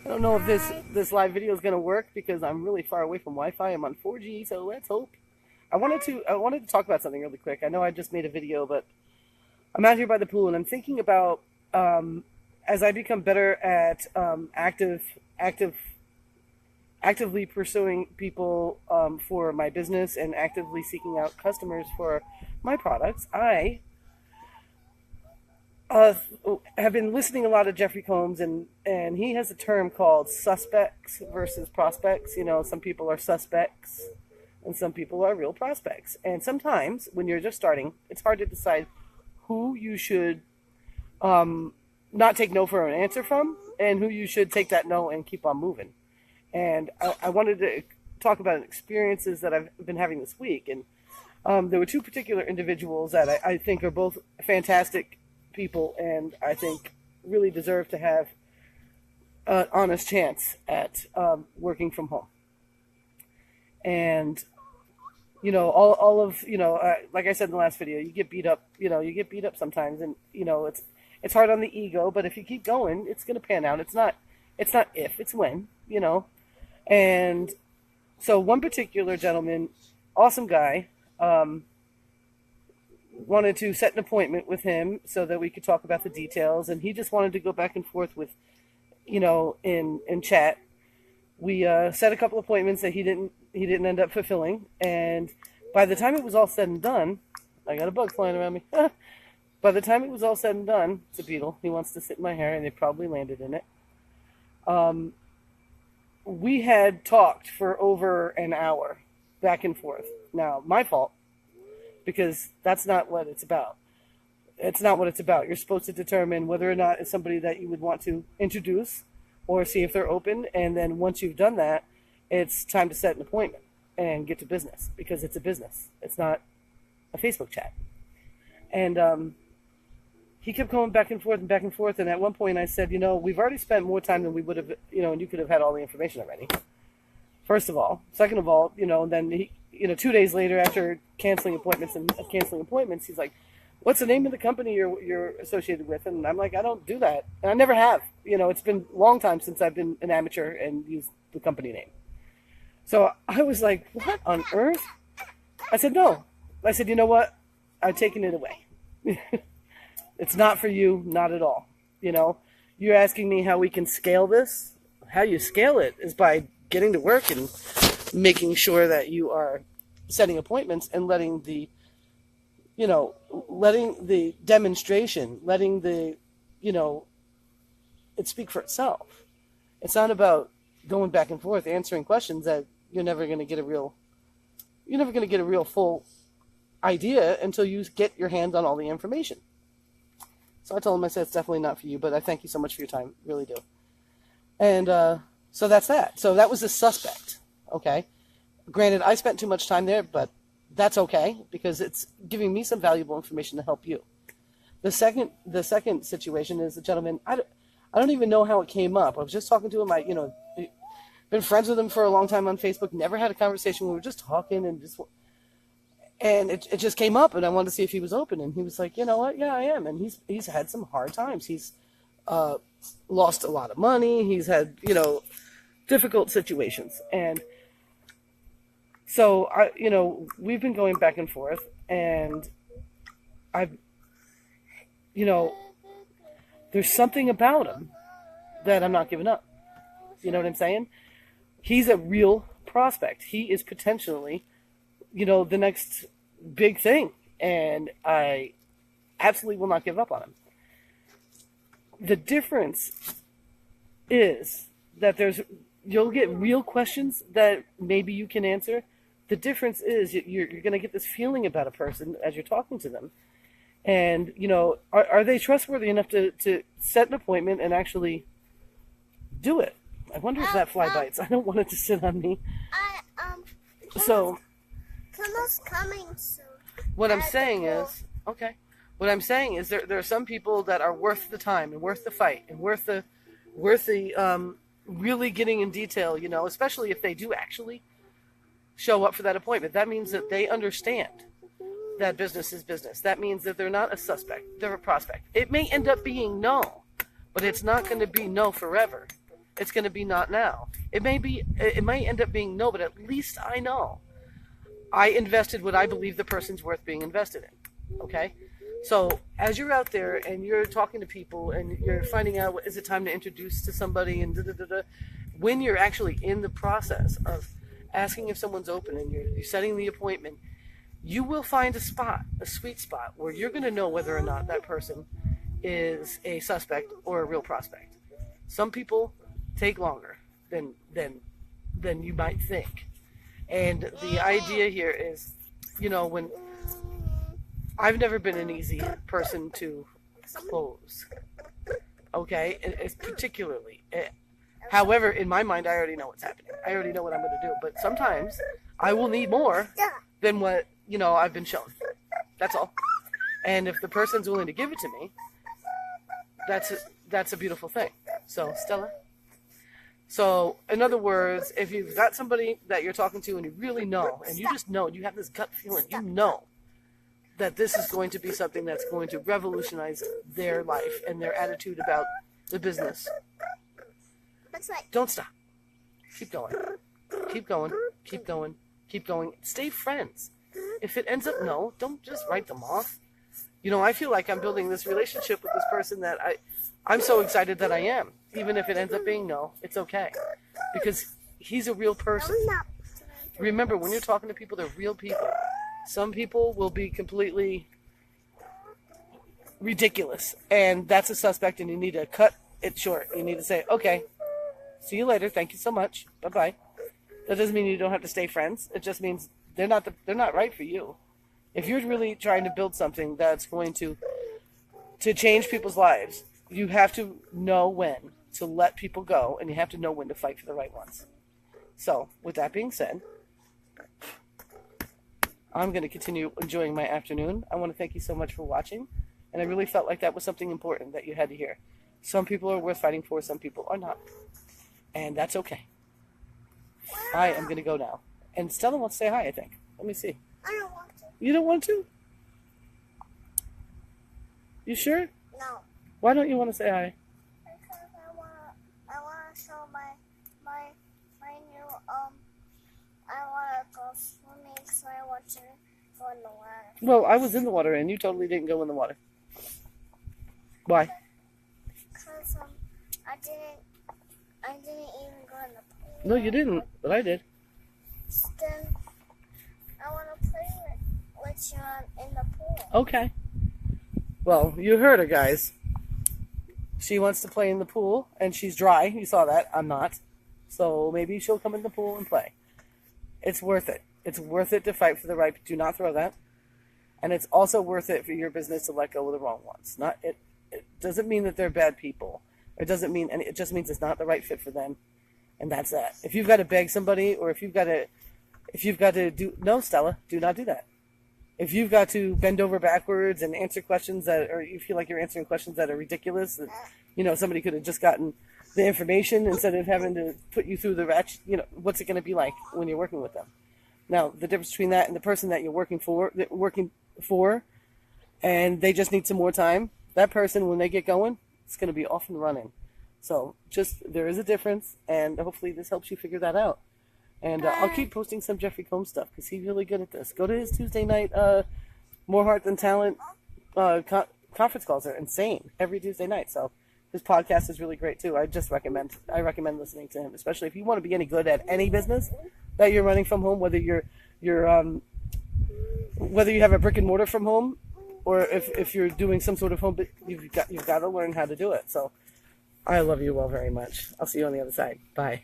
I don't know if this Hi. this live video is going to work because I'm really far away from Wi-Fi. I'm on 4G, so let's hope. I wanted to talk about something really quick. I know I just made a video, but I'm out here by the pool and I'm thinking about um, as I become better at actively pursuing people for my business and actively seeking out customers for my products. I uh, have been listening a lot of Jeffrey Combs, and he has a term called suspects versus prospects. You know, some people are suspects, and some people are real prospects. And sometimes, when you're just starting, it's hard to decide who you should not take no for an answer from, and who you should take that no and keep on moving. And I wanted to talk about experiences that I've been having this week, and there were two particular individuals that I think are both fantastic people, and I think really deserve to have an honest chance at working from home. And all of like I said in the last video, you get beat up. You get beat up sometimes, and it's hard on the ego. But if you keep going, it's going to pan out. It's not if, it's when. And so one particular gentleman, awesome guy, wanted to set an appointment with him so that we could talk about the details, and he just wanted to go back and forth with, in chat. We set a couple appointments that he didn't end up fulfilling, and by the time it was all said and done, I got a bug flying around me. By the time it was all said and done, it's a beetle. He wants to sit in my hair, and they probably landed in it. Um, we had talked for over an hour, back and forth. Now, my fault, because that's not what it's about. It's not what it's about. You're supposed to determine whether or not it's somebody that you would want to introduce or see if they're open. And then once you've done that, it's time to set an appointment and get to business, because it's a business. It's not a Facebook chat. And he kept going back and forth and back and forth. And at one point I said, we've already spent more time than we would have, and you could have had all the information already. First of all. Second of all, then he, 2 days later, after canceling appointments, he's like, "What's the name of the company you're associated with?" And I'm like, "I don't do that, and I never have. It's been a long time since I've been an amateur and used the company name." So I was like, "What on earth?" I said, "No." I said, "You know what? I've taken it away. It's not for you, not at all. You're asking me how we can scale this. How you scale it is by getting to work and making sure that you are setting appointments and letting the demonstration, letting it speak for itself. It's not about going back and forth answering questions that you're never going to get a real full idea until you get your hands on all the information." So I told him, I said, "It's definitely not for you, but I thank you so much for your time, really do." And so that's that. So that was a suspect. Okay. Granted, I spent too much time there, but that's okay, because it's giving me some valuable information to help you. The second situation is the gentleman. I don't even know how it came up. I was just talking to him. Been friends with him for a long time on Facebook. Never had a conversation. We were just talking and it just came up, and I wanted to see if he was open. And he was like, "You know what? Yeah, I am." And he's had some hard times. He's uh, lost a lot of money. He's had difficult situations, and so we've been going back and forth, and I've you know there's something about him that I'm not giving up. You know what I'm saying? He's a real prospect. He is potentially the next big thing, and I absolutely will not give up on him. The difference is that you'll get real questions that maybe you can answer. The difference is you're going to get this feeling about a person as you're talking to them, and are they trustworthy enough to set an appointment and actually do it? I wonder if that fly bites. I don't want it to sit on me. I So Kimmy's coming soon. what I'm At the saying pool. is, okay, what I'm saying is there are some people that are worth the time and worth the fight and worth the really getting in detail, especially if they do actually show up for that appointment. That means that they understand that business is business. That means that they're not a suspect, they're a prospect. It may end up being no, but it's not going to be no forever. it's going to be not now. It might end up being no, but at least I know I invested what I believe the person's worth being invested in. Okay? So as you're out there and you're talking to people and you're finding out is it time to introduce to somebody and when you're actually in the process of asking if someone's open and you're setting the appointment, you will find a sweet spot where you're going to know whether or not that person is a suspect or a real prospect. Some people take longer than you might think. And the idea here is, when I've never been an easy person to close. Okay? It's particularly. However, in my mind, I already know what's happening. I already know what I'm going to do. But sometimes I will need more than what, I've been shown. That's all. And if the person's willing to give it to me, that's a beautiful thing. So, Stella? So, in other words, if you've got somebody that you're talking to and you really know, and you just know, you have this gut feeling, you know that this is going to be something that's going to revolutionize their life and their attitude about the business. Don't stop. Keep going. Keep going. Keep going. Keep going. Stay friends. If it ends up no, don't just write them off. I feel like I'm building this relationship with this person that I'm so excited that I am. Even if it ends up being no, it's okay. Because he's a real person. Remember, when you're talking to people, they're real people. Some people will be completely ridiculous, and that's a suspect, and you need to cut it short. You need to say, okay, see you later. Thank you so much. Bye-bye. That doesn't mean you don't have to stay friends. It just means they're not right for you. If you're really trying to build something that's going to change people's lives, you have to know when to let people go, and you have to know when to fight for the right ones. So, with that being said, I'm going to continue enjoying my afternoon. I want to thank you so much for watching, and I really felt like that was something important that you had to hear. Some people are worth fighting for, some people are not. And that's okay. I am going to go now. And Stella wants to say hi, I think. Let me see. I don't want to. You don't want to? You sure? No. Why don't you want to say hi? Because I wanna show my new I wanna go swimming, so I want to go in the water. Well, I was in the water and you totally didn't go in the water. Why? Because I didn't even go in the pool. No, you didn't, but I did. Then I wanna play with you in the pool. Okay. Well, you heard her, guys. She wants to play in the pool, and she's dry. You saw that. I'm not. So maybe she'll come in the pool and play. It's worth it. It's worth it to fight for the right. Do not throw that. And it's also worth it for your business to let go of the wrong ones. It doesn't mean that they're bad people. It doesn't mean, and it just means it's not the right fit for them. And that's that. If you've got to beg somebody, or if you've got to do, no, Stella, do not do that. If you've got to bend over backwards and answer questions or you feel like you're answering questions that are ridiculous, that, somebody could have just gotten the information instead of having to put you through the ratchet, what's it going to be like when you're working with them? Now, the difference between that and the person that you're working for, and they just need some more time, that person, when they get going, it's going to be off and running. So there is a difference, and hopefully this helps you figure that out. And I'll keep posting some Jeffrey Combs stuff because he's really good at this. Go to his Tuesday night More Heart Than Talent conference calls are insane every Tuesday night. So his podcast is really great too. I recommend listening to him, especially if you want to be any good at any business that you're running from home, whether whether you have a brick and mortar from home, or if you're doing some sort of home, but you've got to learn how to do it. So I love you all very much. I'll see you on the other side. Bye.